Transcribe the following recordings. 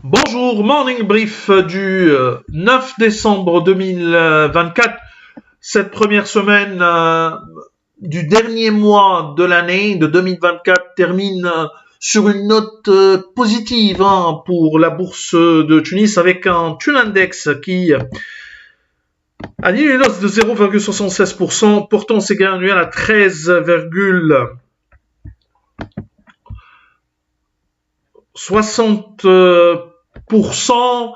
Bonjour, morning brief du 9 décembre 2024. Cette première semaine du dernier mois de l'année de 2024 termine sur une note positive pour la bourse de Tunis avec un Tun Index qui annule une hausse de 0,76%, portant ses gains annuels à 13,60%.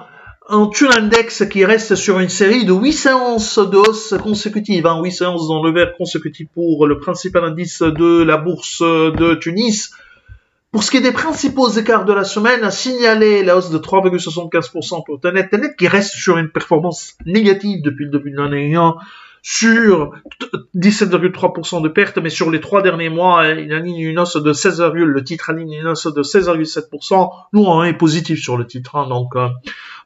Un Tun Index qui reste sur une série de 8 séances de hausse consécutives, 8 séances dans le vert consécutif pour le principal indice de la bourse de Tunis. Pour ce qui est des principaux écarts de la semaine, a signalé la hausse de 3,75% pour Tenet qui reste sur une performance négative depuis le début de l'année, sur 17,3% de pertes, mais sur les 3 derniers mois, il aligne une hausse de 16, le titre aligne une hausse de 16,7%. Nous, on est positif sur le titre, donc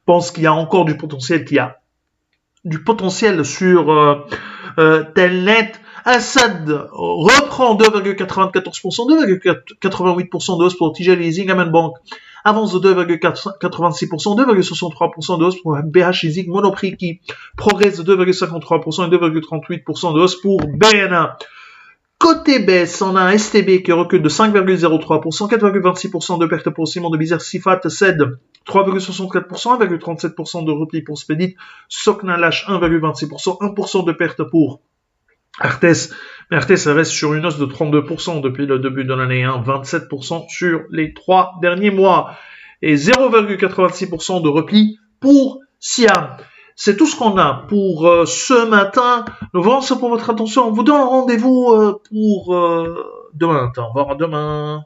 pense qu'il y a encore du potentiel, sur Telnet. Assad reprend 2,94%, 2,88% de hausse pour TJ Leasing. Amen Bank avance de 2,86%, 2,63% de hausse pour BH Leasing. Monoprix qui progresse de 2,53% et 2,38% de hausse pour BNA. Côté baisse, on a un STB qui recule de 5,03%, 4,26% de perte pour Simon de Bizère. Sifat cède 3,64%, 1,37% de repli pour Spedit. Sokna lâche 1,26%, 1% de perte pour Artes. Mais Artes reste sur une hausse de 32% depuis le début de l'année, 27% sur les 3 derniers mois. Et 0,86% de repli pour Siam. C'est tout ce qu'on a pour ce matin. Nous vous remercions pour votre attention. On vous donne rendez-vous pour demain. Au revoir, demain.